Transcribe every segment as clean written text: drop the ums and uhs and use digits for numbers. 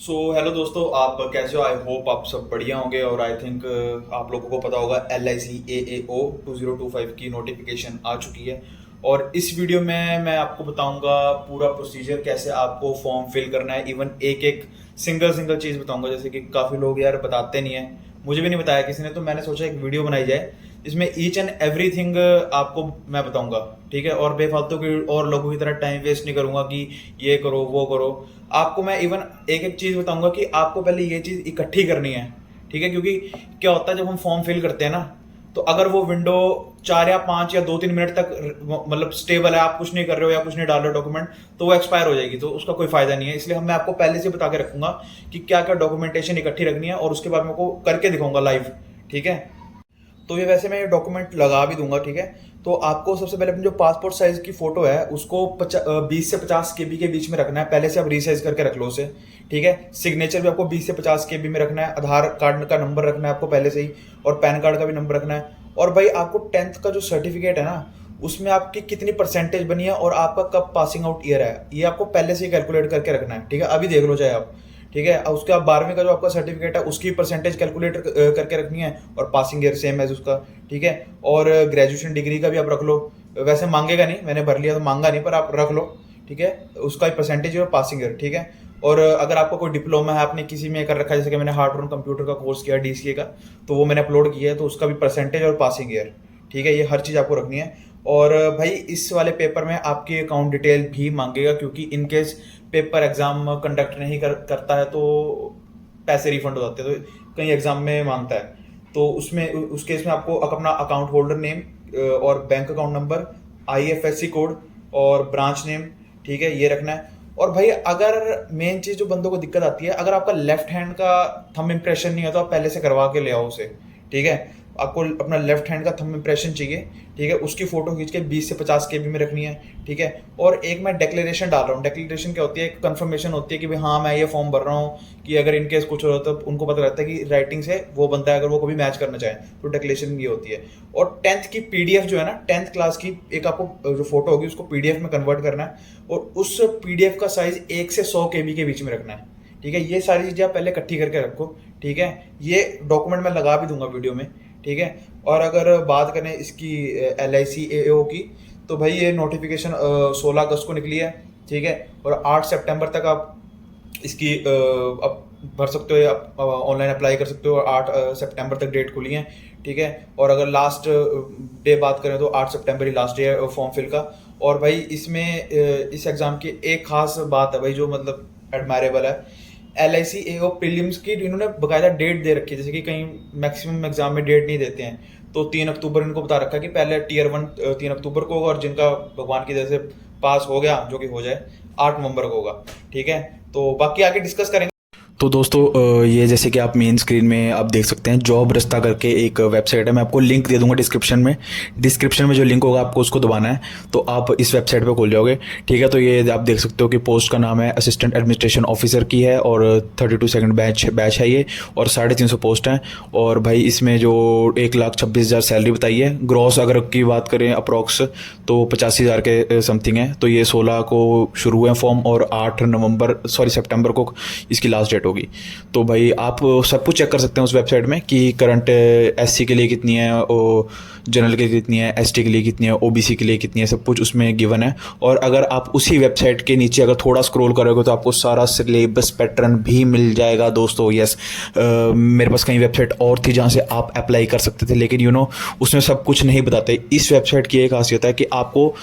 Hello दोस्तों, आप कैसे हो? आई होप आप सब बढ़िया होंगे। और आई थिंक आप लोगों को पता होगा LIC AAO 2025 की नोटिफिकेशन आ चुकी है। और इस वीडियो में मैं आपको बताऊंगा पूरा प्रोसीजर, कैसे आपको फॉर्म फिल करना है। इवन एक एक सिंगल सिंगल चीज़ बताऊंगा, जैसे कि काफ़ी लोग यार बताते नहीं है, मुझे भी नहीं बताया किसी ने, तो मैंने सोचा एक वीडियो बनाई जाए इसमें ईच एंड एवरीथिंग आपको मैं बताऊंगा। ठीक है, और बेफालतू की और लोगों की तरह टाइम वेस्ट नहीं करूंगा कि ये करो वो करो। आपको मैं इवन एक एक चीज़ बताऊंगा कि आपको पहले ये चीज़ इकट्ठी करनी है। ठीक है, क्योंकि क्या होता है जब हम फॉर्म फिल करते हैं ना, तो अगर वो विंडो 4 या 5 या 2-3 मिनट तक मतलब स्टेबल है, आप कुछ नहीं कर रहे हो या कुछ नहीं डाल रहे हो डॉक्यूमेंट, तो वो एक्सपायर हो जाएगी, तो उसका कोई फायदा नहीं है। इसलिए मैं आपको पहले से बता के रखूंगा कि क्या क्या डॉक्यूमेंटेशन इकट्ठी रखनी है, और उसके बाद मैं आपको करके दिखाऊंगा लाइव। ठीक है, तो ये वैसे मैं डॉक्यूमेंट लगा भी दूंगा। ठीक है, तो आपको सबसे पहले अपनी जो पासपोर्ट साइज की फोटो है उसको 20 से 50 KB के बीच में रखना है। पहले से आप रीसाइज करके रख लो उसे। ठीक है, सिग्नेचर भी आपको 20 से 50 KB में रखना है। आधार कार्ड का नंबर रखना है आपको पहले से ही, और पैन कार्ड का भी नंबर रखना है। और भाई आपको 10th का जो सर्टिफिकेट है ना, उसमें आपकी कितनी परसेंटेज बनी है और आपका कब पासिंग आउट ईयर है, ये आपको पहले से ही कैलकुलेट करके रखना है। ठीक है, अभी देख लो चाहे आप। ठीक है, अब उसके बाद 12वीं का जो आपका सर्टिफिकेट है उसकी परसेंटेज कैलकुलेट करके रखनी है, और पासिंग ईयर सेम है उसका। ठीक है, और ग्रेजुएशन डिग्री का भी आप रख लो। वैसे मांगेगा नहीं, मैंने भर लिया तो मांगा नहीं, पर आप रख लो। ठीक है, उसका परसेंटेज और पासिंग ईयर। ठीक है, और अगर आपका कोई डिप्लोमा है, आपने किसी में कर रखा है, जैसे कि मैंने हार्डवेयर कंप्यूटर का कोर्स किया DCA का, तो वो मैंने अपलोड किया है, तो उसका भी परसेंटेज और पासिंग ईयर। ठीक है, ये हर चीज़ आपको रखनी है। और भाई इस वाले पेपर में आपकी अकाउंट डिटेल भी मांगेगा, क्योंकि in case paper exam conduct नहीं करता है तो पैसे रिफंड हो जाते हैं, तो कहीं एग्जाम में मांगता है, तो उसमें उस केस में आपको अपना अकाउंट होल्डर नेम और bank account number, IFSC code और ब्रांच नेम, ठीक है, ये रखना है। और भाई अगर मेन चीज़ जो बंदों को दिक्कत आती है, अगर आपका लेफ्ट हैंड का थंब इम्प्रेशन नहीं है तो आप पहले से करवा के ले आओ उसे। ठीक है, आपको अपना लेफ्ट हैंड का थंब इम्प्रेशन चाहिए। ठीक है, उसकी फोटो खींच के 20 से 50 KB में रखनी है। ठीक है, और एक मैं डिक्लेरेशन डाल रहा हूँ। डिक्लेरेशन क्या होती है? एक कंफर्मेशन होती है कि भाई हाँ मैं ये फॉर्म भर रहा हूँ, कि अगर इनकेस कुछ हो रहा तो उनको पता रहता है कि राइटिंग से वो बनता है, अगर वो कभी मैच करना चाहे तो डिक्लेरेशन ये होती है। और 10th की PDF जो है ना, 10th क्लास की एक आपको जो फोटो होगी उसको PDF में कन्वर्ट करना है, और उस PDF का साइज 1 से 100 KB के बीच में रखना है। ठीक है, ये सारी चीज़ें आप पहले इकट्ठी करके रखो। ठीक है, ये डॉक्यूमेंट मैं लगा भी दूंगा वीडियो में। ठीक है, और अगर बात करें इसकी LIC AAO की, तो भाई ये नोटिफिकेशन 16 अगस्त को निकली है। ठीक है, और 8 सितंबर तक आप इसकी अब भर सकते हो, आप ऑनलाइन अप्लाई कर सकते हो, और 8 सितंबर तक डेट खुली है। ठीक है, और अगर लास्ट डे बात करें तो 8 सितंबर ही लास्ट डे है फॉर्म फिल का। और भाई इसमें इस एग्ज़ाम की एक खास बात है भाई, जो मतलब एडमायरेबल है। LIC AO प्रीलिम्स की इन्होंने बकायदा डेट दे रखी है, जैसे कि कहीं मैक्सिमम एग्जाम में डेट नहीं देते हैं, तो 3 अक्टूबर इनको बता रखा है कि पहले Tier 1 3 अक्टूबर को होगा, और जिनका भगवान की जैसे पास हो गया, जो कि हो जाए, 8 नवंबर को होगा। ठीक है, तो बाकी आगे डिस्कस करेंगे। तो दोस्तों ये जैसे कि आप मेन स्क्रीन में आप देख सकते हैं, जॉब रास्ता करके एक वेबसाइट है। मैं आपको लिंक दे दूंगा डिस्क्रिप्शन में जो लिंक होगा आपको उसको दबाना है, तो आप इस वेबसाइट पे खुल जाओगे। ठीक है, तो ये आप देख सकते हो कि पोस्ट का नाम है असिस्टेंट एडमिनिस्ट्रेशन ऑफिसर की है, और 32 बैच है ये, और 350 पोस्ट हैं। और भाई इसमें जो 1,26,000 सैलरी बताई है, ग्रॉस अगर की बात करें अप्रॉक्स तो 85,000 के समथिंग है। तो ये 16 को शुरू हुए फॉर्म, और 8 सितंबर को इसकी लास्ट डेट होगी। तो भाई आप सब कुछ चेक कर सकते हैं उस वेबसाइट में कि करंट SC के लिए कितनी है, और जनरल के लिए कितनी है, ST के लिए कितनी है, OBC के लिए कितनी है, सब कुछ उसमें गिवन है। और अगर आप उसी वेबसाइट के नीचे अगर थोड़ा स्क्रॉल करोगे तो आपको सारा सिलेबस पैटर्न भी मिल जाएगा दोस्तों। यस, मेरे पास कई वेबसाइट और थी जहाँ से आप अप्लाई कर सकते थे, लेकिन उसमें सब कुछ नहीं बताते। इस वेबसाइट की एक खासियत है कि आपको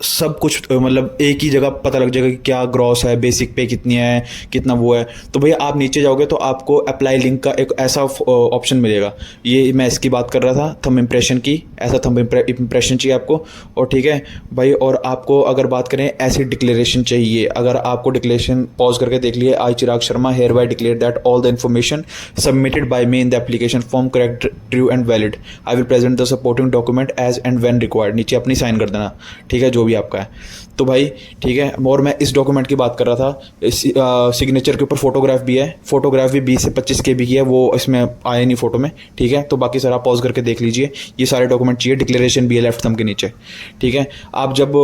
सब कुछ मतलब एक ही जगह पता लग जाएगा कि क्या ग्रॉस है, बेसिक पे कितनी है, कितना वो है। तो भैया आप नीचे जाओगे तो आपको अप्लाई लिंक का एक ऐसा ऑप्शन मिलेगा। ये मैं इसकी बात कर रहा था, थंब इम्प्रेशन की, ऐसा थंब इम्प्रेशन चाहिए आपको। और ठीक है भाई, और आपको अगर बात करें ऐसी डिक्लेरेशन चाहिए, अगर आपको डिक्लेरेशन पॉज करके देख लिए, I Chirag Sharma hereby declare that all the information submitted by me in the application form correct, true and valid. I will present the supporting document as and when required. नीचे अपनी sign कर देना। ठीक है, जो भी आपका है। तो भाई ठीक है, और मैं इस डॉक्यूमेंट की बात कर रहा था, इस सिग्नेचर के ऊपर फोटोग्राफ भी है, फोटोग्राफ भी 20 से 25 KB की है, वो इसमें आए नहीं फ़ोटो में, ठीक है। तो बाकी सर आप पॉज करके देख लीजिए, ये सारे डॉक्यूमेंट चाहिए, डिक्लेरेशन भी है लेफ्ट थंब के नीचे, ठीक है। आप जब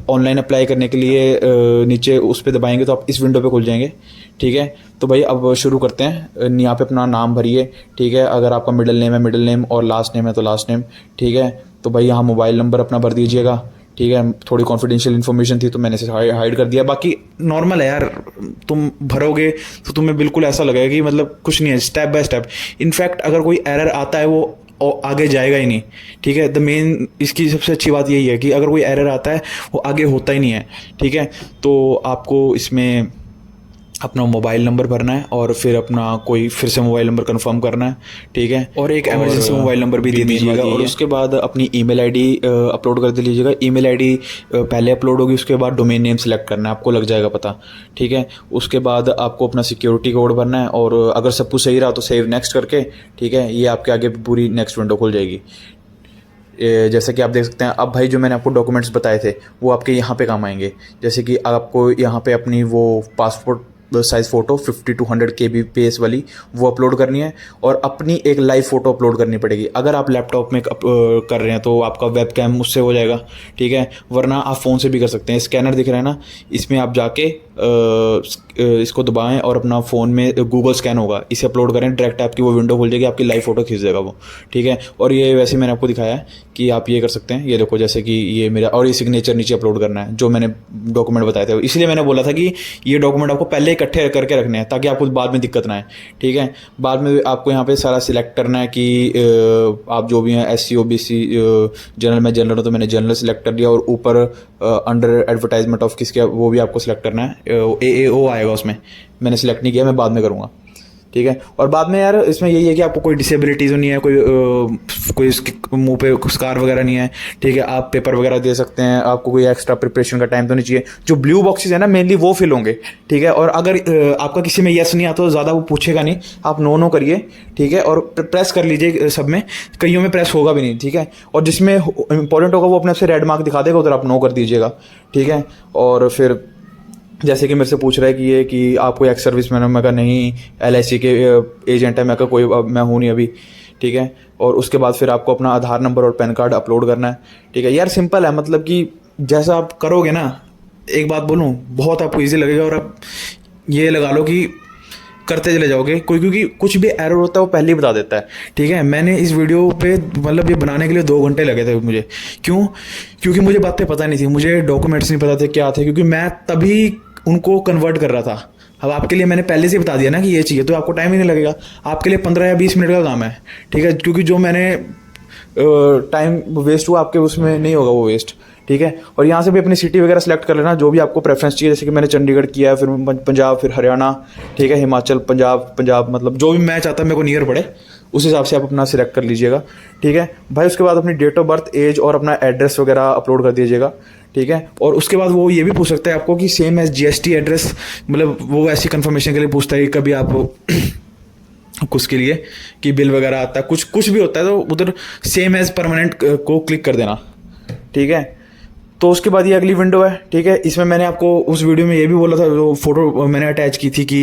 ऑनलाइन अप्लाई करने के लिए नीचे उस पर दबाएंगे तो आप इस विंडो पे खुल जाएंगे, ठीक है। तो भाई अब शुरू करते हैं। यहाँ पे अपना नाम भरिए, ठीक है। अगर आपका मिडिल नेम है मिडिल नेम और लास्ट नेम है तो लास्ट नेम, ठीक है। तो भाई यहाँ मोबाइल नंबर अपना भर दीजिएगा, ठीक है। थोड़ी कॉन्फिडेंशियल इन्फॉर्मेशन थी तो मैंने इसे हाइड कर दिया, बाकी नॉर्मल है यार, तुम भरोगे तो तुम्हें बिल्कुल ऐसा लगेगा कि मतलब कुछ नहीं है, स्टेप बाय स्टेप। इनफैक्ट अगर कोई एरर आता है वो आगे जाएगा ही नहीं, ठीक है। द मेन इसकी सबसे अच्छी बात यही है कि अगर कोई एरर आता है वो आगे होता ही नहीं है, ठीक है। तो आपको इसमें अपना मोबाइल नंबर भरना है और फिर अपना कोई फिर से मोबाइल नंबर कंफर्म करना है, ठीक है। और एक इमरजेंसी मोबाइल नंबर भी दे दीजिएगा, और उसके बाद अपनी ईमेल आईडी अपलोड कर दे लीजिएगा। ईमेल आईडी पहले अपलोड होगी, उसके बाद डोमेन नेम सेलेक्ट करना है, आपको लग जाएगा पता, ठीक है। उसके बाद आपको अपना सिक्योरिटी कोड भरना है, और अगर सब कुछ सही रहा तो सेव नेक्स्ट करके, ठीक है, ये आपके आगे पूरी नेक्स्ट विंडो खुल जाएगी। जैसे कि आप देख सकते हैं। अब भाई जो मैंने आपको डॉक्यूमेंट्स बताए थे वो आपके यहाँ पे काम आएंगे, जैसे कि आपको यहाँ पे अपनी वो passport size photo 50 to 100 kbps वाली वो अपलोड करनी है, और अपनी एक लाइव फ़ोटो अपलोड करनी पड़ेगी। अगर आप लैपटॉप में कर रहे हैं तो आपका वेब कैम उससे हो जाएगा, ठीक है, वरना आप फ़ोन से भी कर सकते हैं। स्कैनर दिख रहा है ना, इसमें आप जाके इसको दबाएं और अपना फ़ोन में गूगल स्कैन होगा, इसे अपलोड करें, डायरेक्ट आपकी वो विंडो खुल जाएगी, आपकी लाइव फ़ोटो खींच देगा वो, ठीक है। और ये वैसे मैंने आपको दिखाया है कि आप ये कर सकते हैं, ये देखो जैसे कि ये मेरा, और ये सिग्नेचर नीचे अपलोड करना है जो मैंने डॉक्यूमेंट बताए थे, इसलिए मैंने बोला था कि ये डॉक्यूमेंट आपको पहले इकट्ठे करके रखने हैं ताकि आपको बाद में दिक्कत ना आए, ठीक है। बाद में आपको यहाँ पे सारा सिलेक्ट करना है कि आप जो भी हैं SC OBC जनरल, में जनरल हूँ तो मैंने जनरल सिलेक्ट कर लिया, और ऊपर अंडर एडवर्टाइजमेंट ऑफ किसके वो भी आपको सिलेक्ट करना है, AAO आएगा उसमें, मैंने सिलेक्ट नहीं किया, मैं बाद में करूँगा, ठीक है। और बाद में यार इसमें यही है कि आपको कोई डिसेबिलिटीज़ नहीं है, कोई मुंह पे स्कार वगैरह नहीं है, ठीक है। आप पेपर वगैरह दे सकते हैं, आपको कोई एक्स्ट्रा प्रिपरेशन का टाइम तो नहीं चाहिए। जो ब्लू बॉक्सेस है ना मेनली वो फिल होंगे, ठीक है। और अगर आपका किसी में येस नहीं आता तो ज़्यादा वो पूछेगा नहीं, आप नो करिए, ठीक है, और प्रेस कर लीजिए सब में, कईयों में प्रेस होगा भी नहीं, ठीक है। और जिसमें इंपॉर्टेंट होगा वो अपने से रेड मार्क दिखा देगा, उधर आप नो कर दीजिएगा, ठीक है। और फिर जैसे कि मेरे से पूछ रहा है कि ये कि आप कोई एक्स सर्विस मैन, मैं कहा नहीं, LIC के एजेंट है, मैं कहा कोई मैं हूँ नहीं अभी, ठीक है। और उसके बाद फिर आपको अपना आधार नंबर और पैन कार्ड अपलोड करना है, ठीक है। यार सिंपल है, मतलब कि जैसा आप करोगे ना, एक बात बोलूँ, बहुत आपको ईजी लगेगा, और आप ये लगा लो कि करते चले जाओगे, क्योंकि कुछ भी एरर होता है वो पहले ही बता देता है, ठीक है। मैंने इस वीडियो पे मतलब ये बनाने के लिए 2 घंटे लगे थे मुझे, क्योंकि मुझे बातें पता नहीं थी, मुझे डॉक्यूमेंट्स नहीं पता थे क्या थे, क्योंकि मैं तभी उनको कन्वर्ट कर रहा था। अब आपके लिए मैंने पहले से बता दिया ना कि ये चाहिए, तो आपको टाइम ही नहीं लगेगा, आपके लिए 15 या 20 मिनट का काम है, ठीक है। क्योंकि जो मैंने टाइम वेस्ट हुआ आपके उसमें नहीं होगा वो वेस्ट, ठीक है। और यहाँ से भी अपनी सिटी वगैरह सेलेक्ट कर लेना, जो भी आपको प्रेफरेंस चाहिए, जैसे कि मैंने चंडीगढ़ किया, फिर पंजाब, फिर हरियाणा, ठीक है, हिमाचल, पंजाब मतलब जो भी मैं चाहता मेरे को नियर पड़े उस हिसाब से आप अपना सिलेक्ट कर लीजिएगा, ठीक है भाई। उसके बाद अपनी डेट ऑफ बर्थ, एज और अपना एड्रेस वगैरह अपलोड कर दीजिएगा, ठीक है। और उसके बाद वो ये भी पूछ सकता है आपको कि सेम एज GST एड्रेस, मतलब वो ऐसी कंफर्मेशन के लिए पूछता है कि कभी आप कुछ के लिए कि बिल वगैरह आता है, कुछ भी होता है तो उधर सेम एज परमानेंट को क्लिक कर देना, ठीक है। तो उसके बाद ये अगली विंडो है, ठीक है। इसमें मैंने आपको उस वीडियो में ये भी बोला था, जो फोटो मैंने अटैच की थी कि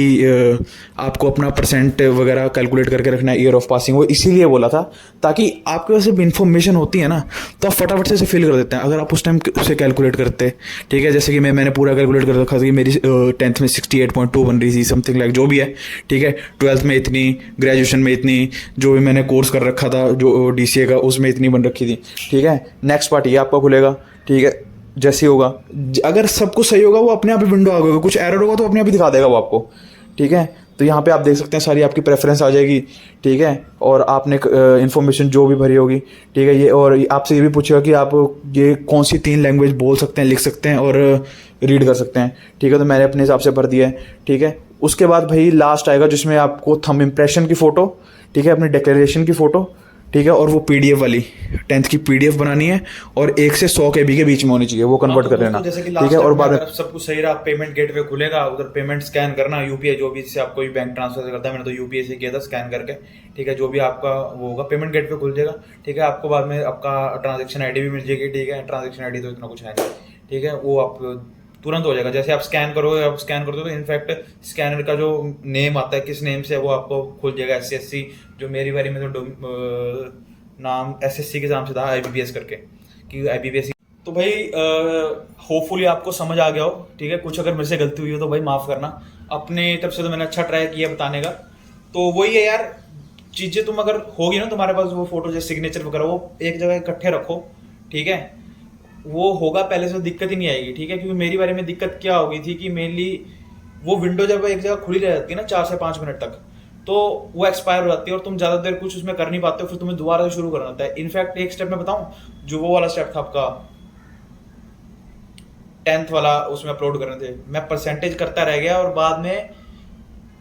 आपको अपना परसेंट वगैरह कैलकुलेट करके रखना है, ईयर ऑफ पासिंग, वो इसीलिए बोला था ताकि आपके पास जब इन्फॉर्मेशन होती है ना तो आप फटाफट से फिल कर देते हैं। अगर आप उस टाइम से कैलकुलेट करते, ठीक है, जैसे कि मैंने पूरा कैलकुलेट कर रखा था कि मेरी 10th में 68.2 बन रही थी, समथिंग लाइक जो भी है, ठीक है। 12th में इतनी, ग्रेजुएशन में इतनी, जो भी मैंने कोर्स कर रखा था जो DCA का उसमें इतनी बन रखी थी, ठीक है। नेक्स्ट पार्ट ये आपका खुलेगा, ठीक है। जैसे होगा, अगर सब कुछ सही होगा वो अपने आप ही विंडो आ गई, कुछ एरर होगा तो अपने आप ही दिखा देगा वो आपको, ठीक है। तो यहाँ पे आप देख सकते हैं सारी आपकी प्रेफरेंस आ जाएगी, ठीक है। और आपने इन्फॉर्मेशन जो भी भरी होगी, ठीक है। ये और आपसे ये भी पूछेगा कि आप ये कौन सी 3 लैंग्वेज बोल सकते हैं, लिख सकते हैं और रीड कर सकते हैं, ठीक है। तो मैंने अपने हिसाब से भर दिया है, ठीक है। उसके बाद भाई लास्ट आएगा जिसमें आपको थंब इम्प्रेशन की फ़ोटो, ठीक है, अपनी डिक्लेरेशन की फ़ोटो, ठीक है, और वो PDF वाली 10th की PDF बनानी है, और 1 से 100 KB के बीच में होनी चाहिए, वो कन्वर्ट कर लेना, ठीक है। और बाद में सब कुछ सही रहा, पेमेंट गेटवे खुलेगा, उधर पेमेंट स्कैन करना, UPI जो भी से आपको बैंक ट्रांसफर करता है, मैंने तो UPI से किया था स्कैन करके, ठीक है। जो भी आपका वो होगा पेमेंट गेटवे खुल जाएगा, ठीक है। आपको बाद में आपका ट्रांजेक्शन ID भी मिल जाएगी, ठीक है। ट्रांजेक्शन ID तो इतना कुछ है नहीं, ठीक है, वो आप तुरंत हो जाएगा। जैसे आप स्कैन करोगे, आप स्कैन करते हो तो इनफैक्ट स्कैनर का जो नेम आता है, किस नेम से, वो आपको खुल जाएगा। SCSC, जो मेरी बारी में तो नाम SSC के नाम से था, IBPS करके, कि IBPS। तो भाई होपफुली आपको समझ आ गया हो, ठीक है। कुछ अगर मेरे से गलती हुई हो तो भाई माफ़ करना। अपने तरफ से तो मैंने अच्छा ट्राई किया बताने का। तो वही है यार, चीज़ें तुम अगर होगी ना तुम्हारे पास, वो फोटो जैसे सिग्नेचर वगैरह, वो एक जगह इकट्ठे रखो, ठीक है। वो होगा पहले से, तो दिक्कत ही नहीं आएगी, ठीक है। क्योंकि मेरी बारे में दिक्कत क्या हो गई थी कि मेनली वो विंडो जब एक जगह खुली रह जाती है ना 4 से 5 मिनट तक, तो वो एक्सपायर हो जाती है और तुम ज़्यादा देर कुछ उसमें कर नहीं पाते हो, फिर तुम्हें दोबारा से शुरू करना होता है। इनफैक्ट एक स्टेप मैं बताऊं, जो वो वाला स्टेप था आपका 10th वाला, उसमें अपलोड करने थे, मैं परसेंटेज करता रह गया और बाद में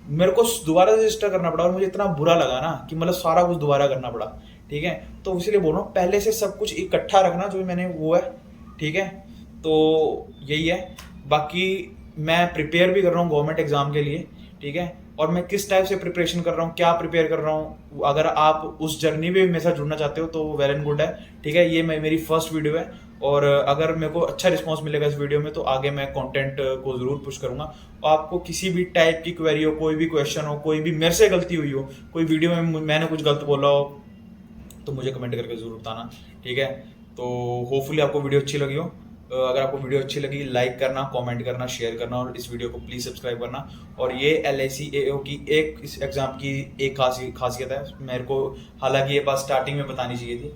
मेरे को दोबारा रजिस्टर करना पड़ा और मुझे इतना बुरा लगा ना कि मतलब सारा कुछ दोबारा करना पड़ा, ठीक है। तो इसलिए बोल रहा हूँ, पहले से सब कुछ इकट्ठा रखना जो मैंने वो है, ठीक है। तो यही है। बाकी मैं प्रिपेयर भी कर रहा हूँ गवर्नमेंट एग्जाम के लिए, ठीक है। और मैं किस टाइप से प्रिपरेशन कर रहा हूँ, क्या प्रिपेयर कर रहा हूँ, अगर आप उस जर्नी में मेरे साथ जुड़ना चाहते हो तो वेल एंड गुड है, ठीक है। ये मेरी फर्स्ट वीडियो है और अगर मेरे को अच्छा रिस्पॉन्स मिलेगा इस वीडियो में तो आगे मैं कंटेंट को ज़रूर पुश करूंगा। और आपको किसी भी टाइप की क्वेरी हो, कोई भी क्वेश्चन हो, कोई भी मेरे से गलती हुई हो, कोई वीडियो में मैंने कुछ गलत बोला हो, तो मुझे कमेंट करके ज़रूर बताना, ठीक है। तो होपफुली आपको वीडियो अच्छी लगी हो। अगर आपको वीडियो अच्छी लगी, लाइक करना, कमेंट करना, शेयर करना और इस वीडियो को प्लीज़ सब्सक्राइब करना। और ये LIC AO की एक इस एग्ज़ाम की एक खासियत है मेरे को, हालांकि ये बात स्टार्टिंग में बतानी चाहिए थी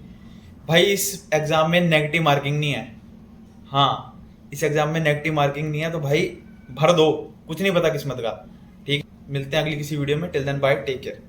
भाई, इस एग्ज़ाम में नेगेटिव मार्किंग नहीं है। हाँ, इस एग्ज़ाम में नेगेटिव मार्किंग नहीं है, तो भाई भर दो, कुछ नहीं पता किस्मत का, ठीक। मिलते हैं अगली किसी वीडियो में। Till then bye, take care.